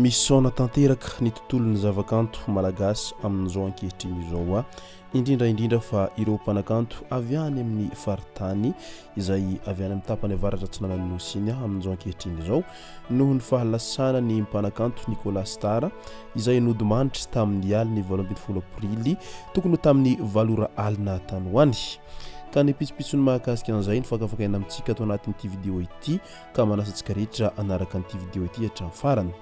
misaona tanteraka ny tontolon'ny zavakanto malagasy amin'izao ankehitriny izao indrindra fa ireo mpanakanto avy any amin'ny faritany izay avy any amin'ny tapany avaratra atsinanan'ny nosy iny amin'izao ankehitriny izao noho ny fahalasana ny mpanakanto Nicola izay nodimanitra tamin'ny aliny 12 aprily tokony tamin'ny valora alina tany hoany ka ny pisopitsony mahakasika an'izay ny fakafakaina amintsika ato anatin'ity vidéo ity ka manasantsika rehetra anaraka an'ity vidéo ity hatramin'ny farany.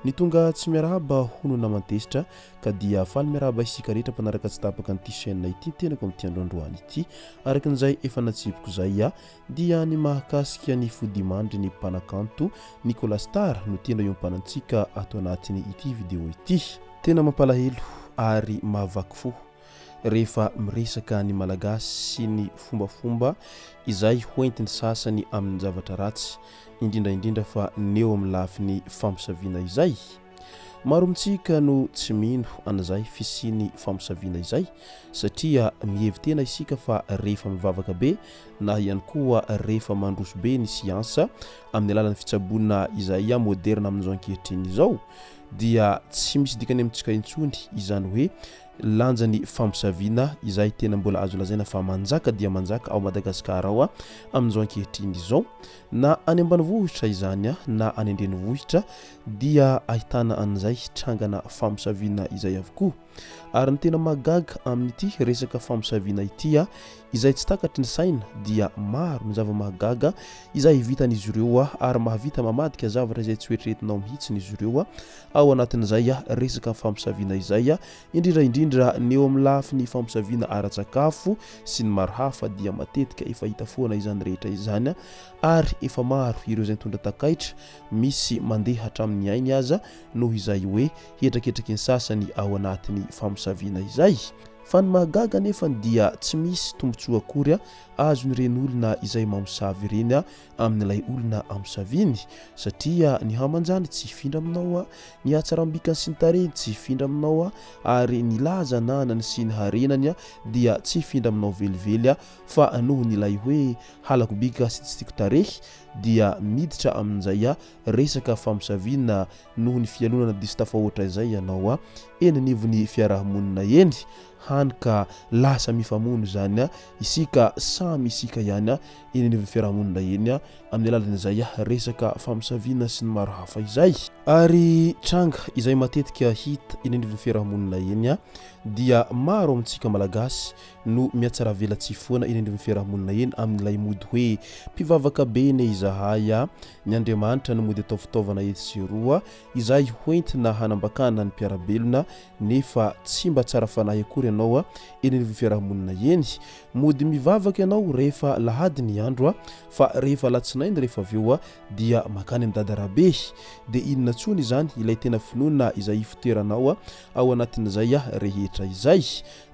Ny tonga tsy miarahaba hono namantesitra ka dia faly miarahaba isika rehetra mpanaraka tsy tapaka an'ity chaine ity tenako amin'ity androandroany ity arakan'izay efa natsipiko zay dia ny mahakasika ny fodimandry ny mpanakanto Nicola no tena eo ampanantsika ato anatiny ity vidéo ity tena mampalahelo ary mahavaky fo rehefa miresaka ny malagasy sy ny fombafomba izay hoentiny sasany amin'ny zavatra ratsy indrindra fa neo amin'ny lafiny fampisaviana izay maro amintsika no tsy mino an'izay fisiny fampisaviana izay satria mihevy tena isika fa rehefa mivavaka be na ihany koa rehefa mandroso be ny siansa amin'ny alalan'ny fitsaboana izay moderna amin'izao ankehitriny izao dia tsy misy dikany amintsika intsony izany hoe lanjany fampisaviana izay tena mbola azo lazaina fa manjaka dia manjaka ao Madagasikara ao amin'izao ankehitriny izao na any ambanivohitra izany na any andrenivohitra dia ahitana an'izay trangana fampisaviana izay avokoa ary ny tena magaga amin'ity resaka fampisaviana ity izay tsy takatry ny saina dia maro ny zava-mahagaga izay vitan'izy ireo ary mahavita mamadika zavatra izay tsy hoetretinao mihitsy izy ireo ao anatin'izay resaka fampisaviana izay indrindra neo amin'ny lafiny fampisaviana ara-tsakafo sy ny maro hafa dia matetika efa hita foana izany rehetra izany ary efa maro ireo izay tondra takaitra misy mandeha hatramin'ny ainy aza noho izay hoe hetraketraky ny sasany ao anatiny fampisaviana izay fa ny mahagaga nefa dia tsy misy tombontsoa akory azon'ireny olona izay mamosavy ireny amin'ilay olona amosaviny satria ny hamanjany tsy hifindra aminao ny hatsarambikany sy ny tareny tsy hifindra aminao ary ny laza nanany sy ny harenany dia tsy hifindra aminao velively fa noho n'ilay hoe halakobika sy tsy tiako tarehy dia miditra amin'izay resaka famosavina noho ny fialonana diso tafahoatra izay ianao eny nivony fiarahamonina eny hany ka lasa mifamono zany isika samy isika ihany eny nivony fiarahamonina eny amin'ny alalan'izay resaka famosavina sy ny maro hafa izay ary tranga izay matetika hita eny nivony fiarahamonina eny dia maro amintsika malagasy no miatsara vela tsy foana eny nivony fiarahamonina eny amin'ilay mody hoe mpivavaka be ne izahay ny Andriamanitra no mody atao fitaovana etseroa izay hoentina hanambakana ny mpiarabelona nefa tsy mba tsara fanahy akory ianao eny nivony fiarahamonina eny mody mivavaka ianao rehefa lahady ny andro fa rehefa latsinainy rehefa aveo dia makany amin'ny dadarabe dia inona tsony izany ilay tena finoana izay fitoeranao ao anatin'izay rehetra izay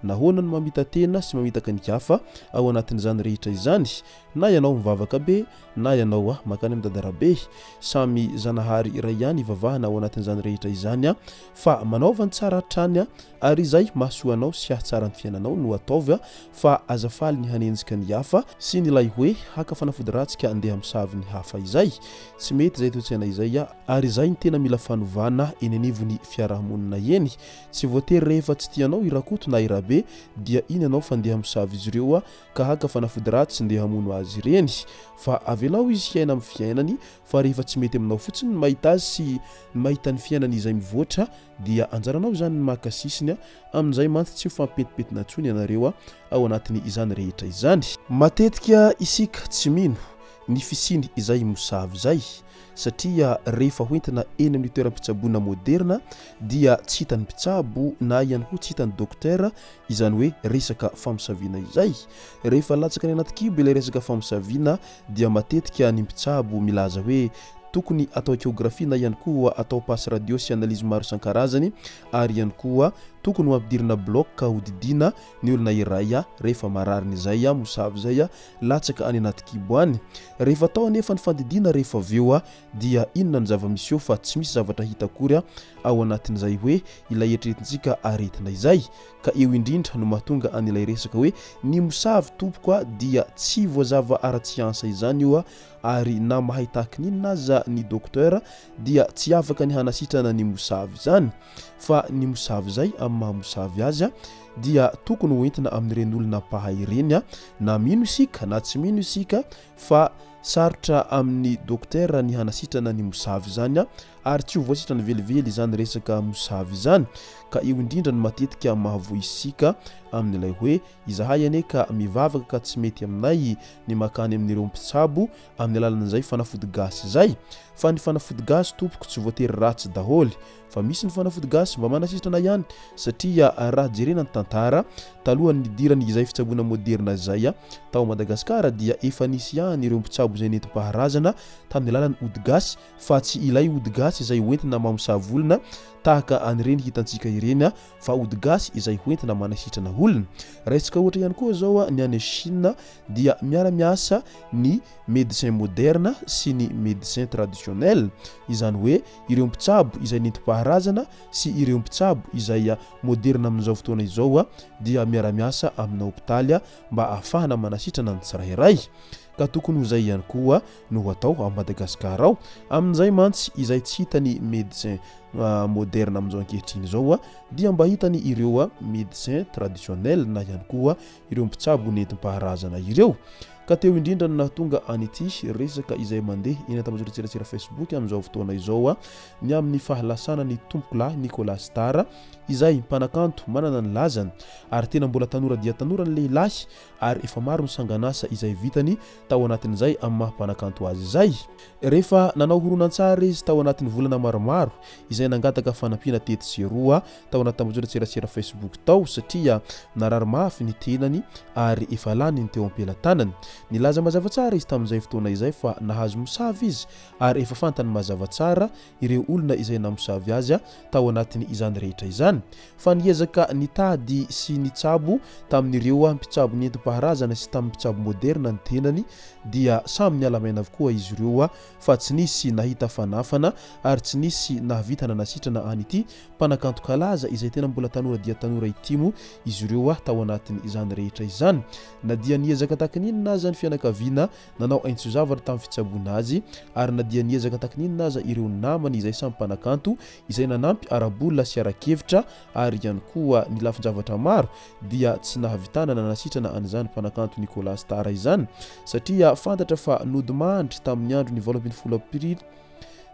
nahoana no mamita tena sy mamitaka ny kafa ao anatin'izany rehetra izany na ianao mivavaka be na ianao makany amin'ny dadarabe samy zanahary iray ihany ivavahana ao anatin'izany rehetra izany fa manaova ny tsara hatrany ary izay mahasoanao sy hahatsara ny fiainanao no ataovy fa azafaly ny hanenjika ny hafa sy nylay hoe haka fanafody ratsika andeha amosavy ny hafa izay tsy mety izay toetsaina izay ary izay ny tena mila fanovana eny anivony fiarahamonina eny tsy voatery rehefa tsy tianao irakoto na irabe dia iny ianao fa andeha amosavy izy ireo ka haka fanafody ratsy andeha hamono azy ireny fa avelao izy hiaina amin'ny fiainany fa rehefa tsy mety aminao fotsiny ny mahita azy sy mahita ny fiainany izay mivoatra dia anjaranao zany ny makasisiny amin'izay mantsy tsy fampetipetina tsony ianareo ao anatiny izany rehetra izany matetika isika tsy mino ny fisiny izay mosavy zay satria rehefa hoentina eny amin'ny toeram-pitsaboana moderna dia tsy hitany mpitsabo na ihany koa tsy hitany dokotera izany hoe resaka famosavina izay rehefa latsaka ny anaty kibo ilay resaka famosavina dia matetika ny mpitsabo milaza hoe tokony atao geografia na ihany koa atao passe radio sy analyse maro isan-karazany ary ihany koa tokony ho ampidirina bloc ka hodidina ny olona iray rehefa marariny izay mosavy zay latsaka any anaty kibo any rehefa atao anefa ny fandidina rehefa aveo dia inona ny zava-misy eo fa tsy misy zavatra hita akory ao anatin'izay hoe ilay eritreretintsika aretina izay ka eo indrindra no mahatonga an'ilay resaka hoe ny mosavy tompoko dia tsy voazava ara-tsiansa izany io ary na mahay tahaka ninona aza ny docteur dia tsy afaka ny hanasitrana ny mosavy zany fa ny mosavy zay amin'ny mahamosavy azy dia tokony hoentina amin'ireny olona mpahay ireny na mino isika na tsy mino isika fa sarotra amin'ny docteur ny hanasitrana ny mosavy zany ary tsy ho voasitrana velively zany resaka mosavy zany ka eo indrindra ny matetika mahavoa isika amin'ilay hoe izahay ane ka mivavaka ka tsy mety aminay ny makany amin'ireo mpitsabo amin'ny alalan'izay fanafody gasy zay fa ny fanafody gasy tompoko tsy voatery ratsy daholo fa misy ny fanafody gasy mba manasitrana ihany satria raha jerena ny tantara talohan'ny idirany izay fitsaboana moderna zay tao Madagasikara dia efa nisy ihany ireo mpitsabo izay nentim-paharazana tamin'ny alalan'ny ody gasy fa tsy ilay ody gasy izay hoentina mamosavy olona tahaka anireny hitantsika ireny fa ody gasy izay hoentina manasitrana olona resaka ohatra ihany koa zao ny any Chaine dia miara-miasa ny médecin moderne sy ny médecin traditionnel izany hoe ireo mpitsabo izay nentim-paharazana sy ireo mpitsabo izay moderna amin'izao fotoana izao dia miara-miasa amina hôpitaly mba ahafahana manasitrana ny tsirairay ka tokony ho zay ihany koa no atao ao Madagasikara ao amin'izay mantsy izay tsy hitany médecin moderne amin'izao ankehitriny zao dia mba hitany ireo médecin traditionnel na ihany koa ireo mpitsabo nentim-paharazana ireo ka teo indrindra no nahatonga an'ity resaka izay mandeha eny an-tambazotra Facebook amin'izao fotoana izao ny amin'ny fahalasana ny tompokolahy Nicola Star izay Mpanakanto manana ny lazany ary tena mbola tanora dia tanora ny lehilahy ary efa maro ny sanganasa izay vitany tao anatin'izay amin'ny maha-Mpanakanto azy izay rehefa nanao horonan-tsara izy tao anatin'ny volana maromaro izay nangataka fanampiana tety sy roa tao anaty tambazotra Facebook tao satria narary mafy ny tenany ary efa lany ny teo am-pelantanany nilaza mazava tsara izy tamin'izay fotoana izay fa nahazo mosavy izy ary efa fantany mazava tsara ireo olona izay namosavy azy tao anatiny izany rehetra izany fa niezaka nitady sy nitsabo tamin'ireo mpitsabo nentim-paharazana sy tamin'ny mpitsabo moderna ny tenany dia samy nialamaina avokoa izy ireo fa tsy nisy nahita fanafana ary tsy nisy nahavita nanasitrana an'ity mpanakanto kalaza izay tena mbola tanora dia tanora itimo izy ireo tao anatiny izany rehetra izany na dia niezaka tahaka ninona aza ny fianakaviana nanao aintso zavatra tamin'ny fitsaboana azy ary na dia niezaka tahaka ninona aza ireo namany izay samy mpanakanto izay nanampy arabolona sy arakevitra ary ihany koa ny lafin-javatra maro dia tsy nahavitana nanasitrana an'izany mpanakanto Nicola Star izany satria fantatra fa nodimandry tamin'ny andro ny 20 aprily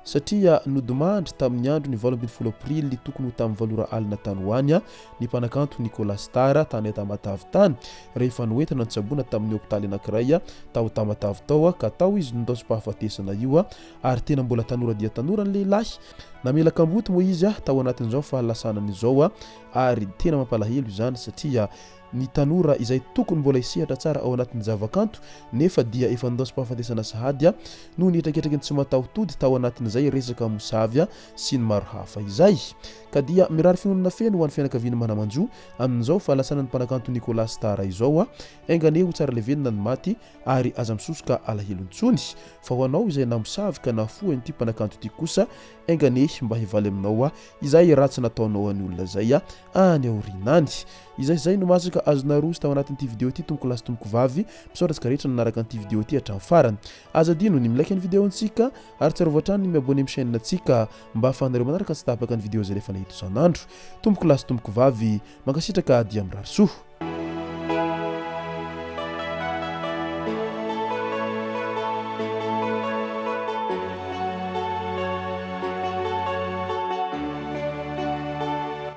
satria nodimandry tamin'ny andro ny 20 aprily tokony ho tamin'ny valora alina tany hoany ny mpanakanto Nicola Star tany Tamatavy tany rehefa noentina nitsaboana tamin'ny hôpitaly anankiray tao Tamatavy tao ka tao izy nitao sy-pahafatesana io ary tena mbola tanora dia tanora ny lehilahy namelaka amboty moa izy tao anatin'izao fahalasanany izao ary tena mampalahelo izany satria ny tanora izay tokony mbola isehatra tsara ao anatin'ny zavakanto nefa dia efa nidao sy-pahafatesana sahady no nitraketraky ny tsy mataotody tao anatin'izay resaka mosavy sy ny maro hafa izay ka dia mirary finonana feno ho an'ny fianakaviana manamanjo amin'izao fahalasana ny mpanakanto Nicola Star izao engane ho tsara levenina ny maty ary aza misosoka alahelontsony fa ho anao izay namosavy ka nafoa an'ity mpanakanto ity kosa engane mba hivaly aminao izay ratsy nataonao any olona zay any aorinany izay no masaka azona rozy tao anatin'ity video ity tompoko lasy tompoko vavy misaotratsika rehetra nanaraka an'ity video ity hatramin'ny farany azadino ny milaiky ny video antsika ary tsarovatrany ny miabone amin'ny chaîne antsika mba ahafahanareo manaraka tsy tapaka ny video zay rehefa nahito isan'andro tompoko lasy tompoko vavy mankasitraka dia mirary soa